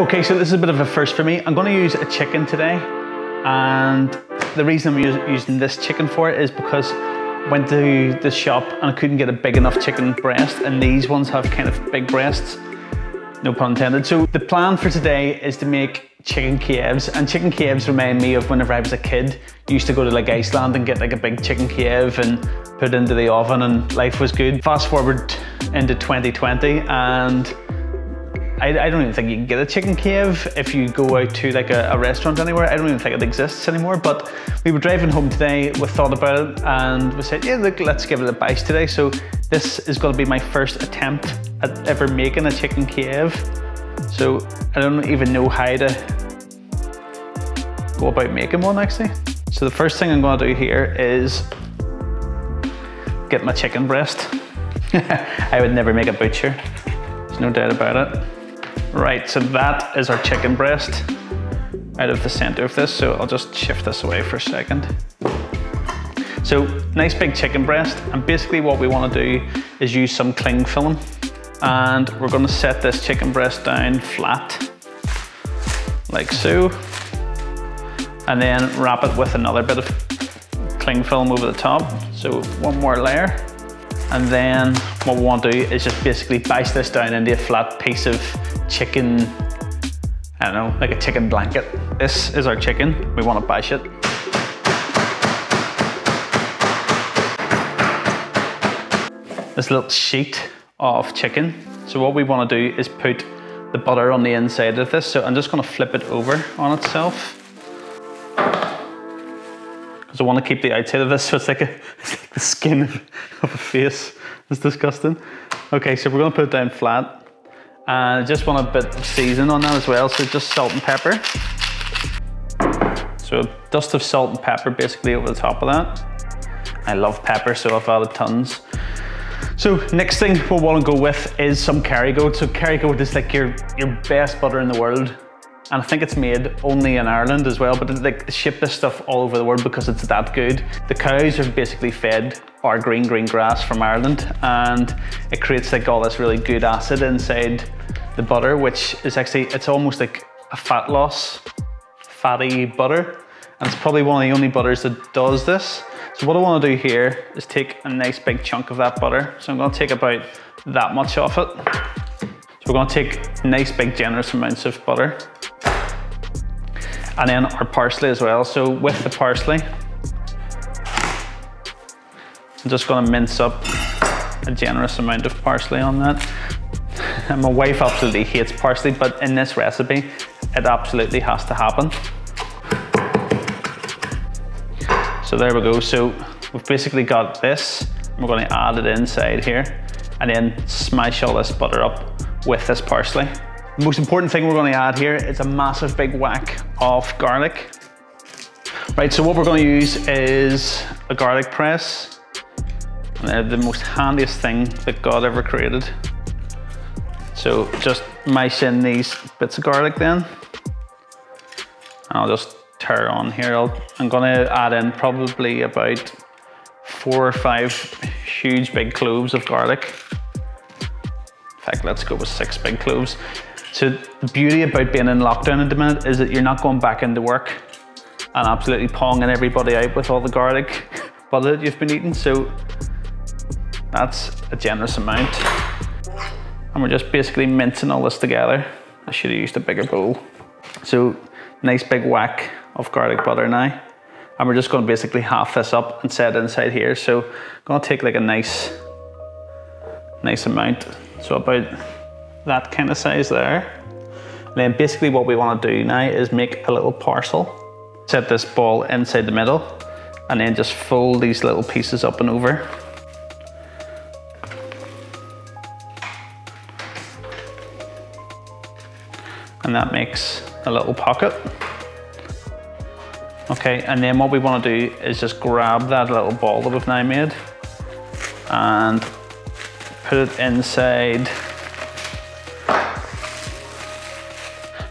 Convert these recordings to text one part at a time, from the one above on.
Okay, so this is a bit of a first for me. I'm going to use a chicken today, and the reason I'm using this chicken for it is because I went to the shop and I couldn't get a big enough chicken breast, and these ones have kind of big breasts, no pun intended. So the plan for today is to make Chicken Kievs, and Chicken Kievs remind me of whenever I was a kid. I used to go to like Iceland and get like a big Chicken Kiev and put it into the oven and life was good. Fast forward into 2020 and I don't even think you can get a Chicken Kiev if you go out to like a restaurant anywhere. I don't even think it exists anymore, but we were driving home today, we thought about it and we said, yeah, look, let's give it a bash today. So this is going to be my first attempt at ever making a Chicken Kiev. So I don't even know how to go about making one actually. So the first thing I'm going to do here is get my chicken breast. I would never make a butcher, there's no doubt about it. Right, so that is our chicken breast out of the center of this. So I'll just shift this away for a second. So nice big chicken breast, and basically what we want to do is use some cling film, and we're going to set this chicken breast down flat like so, and then wrap it with another bit of cling film over the top. So one more layer, and then what we want to do is just basically bash this down into a flat piece of chicken, I don't know, like a chicken blanket. This is our chicken, we want to bash it. This little sheet of chicken. So what we want to do is put the butter on the inside of this. So I'm just going to flip it over on itself, because I want to keep the outside of this so it's like the skin of a face. It's disgusting. Okay, so we're going to put it down flat. And I just want a bit of season on that as well, so just salt and pepper. So a dust of salt and pepper basically over the top of that. I love pepper, so I've added tons. So next thing we want to go with is some Kerrygoat. So Kerrygoat is like your best butter in the world. And I think it's made only in Ireland as well, but they ship this stuff all over the world because it's that good. The cows are basically fed our green grass from Ireland, and it creates like all this really good acid inside the butter, which is actually, it's almost like a fat loss, fatty butter. And it's probably one of the only butters that does this. So what I want to do here is take a nice big chunk of that butter. So I'm going to take about that much off it. So we're going to take nice big generous amounts of butter. And then our parsley as well. So with the parsley, I'm just going to mince up a generous amount of parsley on that. And my wife absolutely hates parsley, but in this recipe, it absolutely has to happen. So there we go. So we've basically got this. We're going to add it inside here and then smash all this butter up with this parsley. The most important thing we're going to add here is a massive big whack of garlic. Right, so what we're going to use is a garlic press. And they're the most handiest thing that God ever created. So just mash in these bits of garlic then. And I'll just tear on here. I'm going to add in probably about 4 or 5 huge big cloves of garlic. In fact, let's go with 6 big cloves. So the beauty about being in lockdown at the minute is that you're not going back into work and absolutely ponging everybody out with all the garlic butter that you've been eating. So that's a generous amount. And we're just basically mincing all this together. I should have used a bigger bowl. So nice big whack of garlic butter now. And we're just going to basically half this up and set it inside here. So I'm going to take like a nice amount. So about that kind of size there. And then basically what we want to do now is make a little parcel. Set this ball inside the middle and then just fold these little pieces up and over. And that makes a little pocket. Okay, and then what we want to do is just grab that little ball that we've now made and put it inside.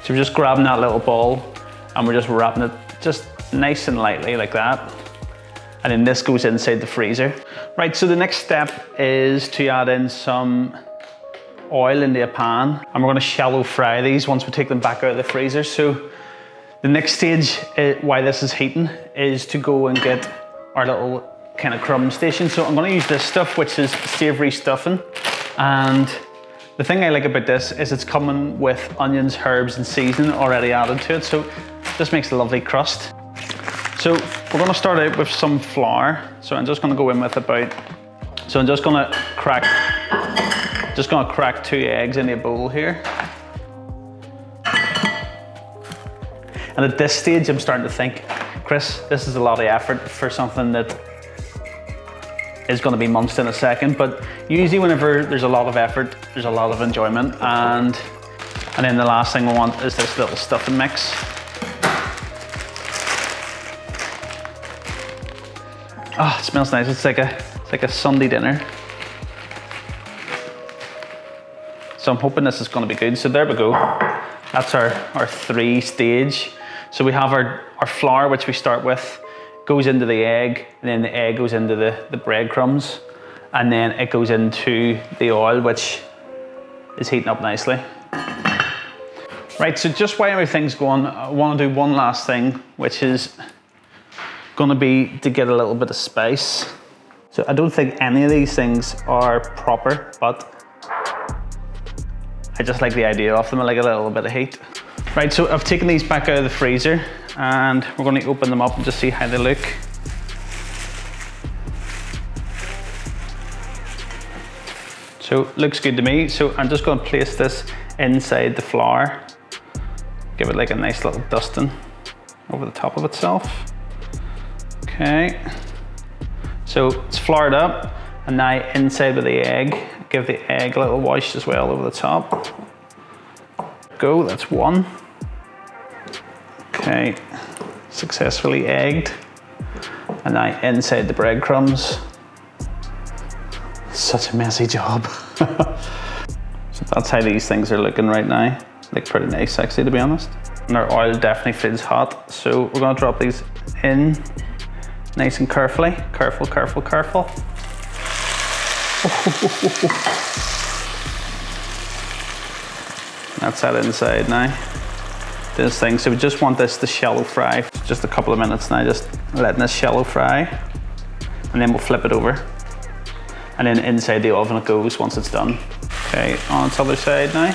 So we're just grabbing that little ball and we're just wrapping it just nice and lightly like that. And then this goes inside the freezer. Right, so the next step is to add in some oil into a pan, and we're gonna shallow fry these once we take them back out of the freezer. So the next stage, while this is heating, is to go and get our little kind of crumb station. So I'm gonna use this stuff, which is savory stuffing. And the thing I like about this is it's coming with onions, herbs, and seasoning already added to it. So this makes a lovely crust. So we're gonna start out with some flour. So I'm just gonna go in with about, so I'm just gonna crack 2 eggs in a bowl here. And at this stage, I'm starting to think, Chris, this is a lot of effort for something that is going to be munched in a second. But usually whenever there's a lot of effort, there's a lot of enjoyment. And then the last thing we want is this little stuffing mix. Oh, it smells nice. It's like a Sunday dinner. So I'm hoping this is going to be good. So there we go. That's our 3-stage. So we have our flour, which we start with, goes into the egg, and then the egg goes into the breadcrumbs, and then it goes into the oil, which is heating up nicely. Right, so just while everything's going, I want to do one last thing, which is going to be to get a little bit of spice. So I don't think any of these things are proper, but I just like the idea of them. I like a little bit of heat. Right, so I've taken these back out of the freezer and we're going to open them up and just see how they look. So looks good to me. So I'm just going to place this inside the flour. Give it like a nice little dusting over the top of itself. Okay. So it's floured up, and now inside with the egg. Give the egg a little wash as well over the top. Go, that's 1. Okay, successfully egged. And now inside the breadcrumbs. Such a messy job. So that's how these things are looking right now. Look pretty nice actually, to be honest. And our oil definitely feels hot. So we're gonna drop these in nice and carefully. Careful, careful, careful. That's that inside now. This thing, so we just want this to shallow fry for just a couple of minutes now, just letting this shallow fry. And then we'll flip it over. And then inside the oven it goes once it's done. Okay, on its other side now.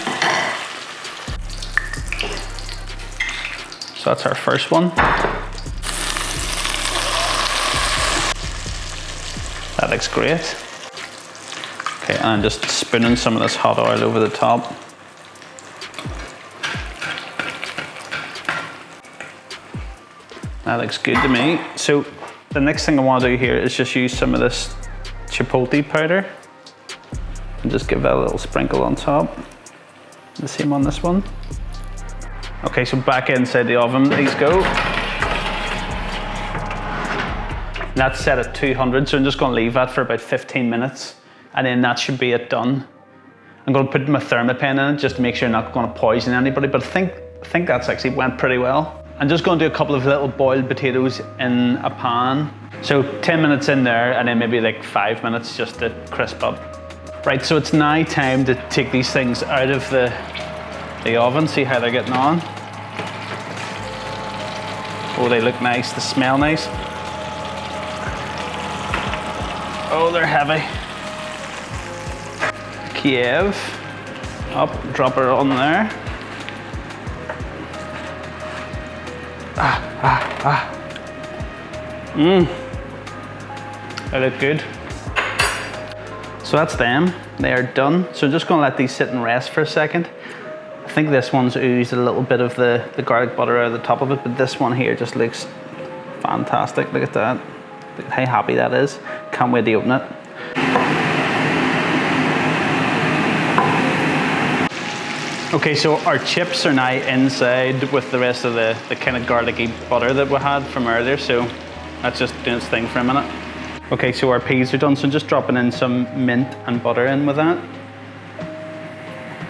So that's our first one. That looks great. Okay, and I'm just spooning some of this hot oil over the top. That looks good to me. So the next thing I want to do here is just use some of this chipotle powder and just give that a little sprinkle on top. The same on this one. Okay, so back inside the oven these go. That's set at 200, so I'm just going to leave that for about 15 minutes, and then that should be it done. I'm going to put my thermopen in it just to make sure I'm not going to poison anybody, but I think that's actually went pretty well. I'm just going to do a couple of little boiled potatoes in a pan. So 10 minutes in there, and then maybe like 5 minutes just to crisp up. Right, so it's now time to take these things out of the oven, see how they're getting on. Oh, they look nice, they smell nice. Oh, they're heavy. Kiev. Up, drop her on there. They look good. So that's them, they are done. So I'm just gonna let these sit and rest for a second. I think this one's oozed a little bit of the garlic butter out of the top of it, but this one here just looks fantastic. Look at that. Look at how happy that is. Can't wait to open it. Okay, so our chips are now inside with the rest of the kind of garlicky butter that we had from earlier, so that's just doing its thing for a minute. Okay, so our peas are done, so I'm just dropping in some mint and butter in with that.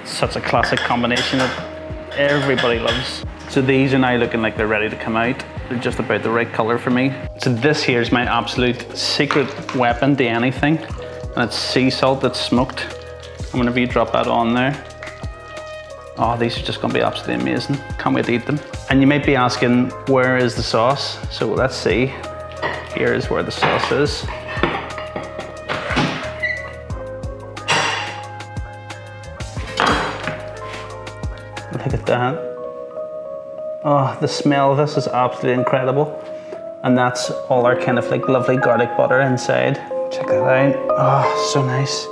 Such a classic combination that everybody loves. So these are now looking like they're ready to come out. They're just about the right color for me. So this here is my absolute secret weapon to anything, and it's sea salt that's smoked. And whenever you drop that on there, oh, these are just gonna be absolutely amazing. Can't wait to eat them. And you might be asking, where is the sauce? So let's see. Here is where the sauce is. Look at that. Oh, the smell of this is absolutely incredible. And that's all our kind of like lovely garlic butter inside. Check that out. Oh, so nice.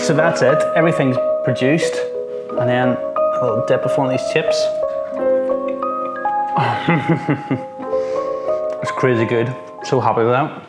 So that's it. Everything's produced. And then a little dip of one of these chips. It's crazy good. So happy with that.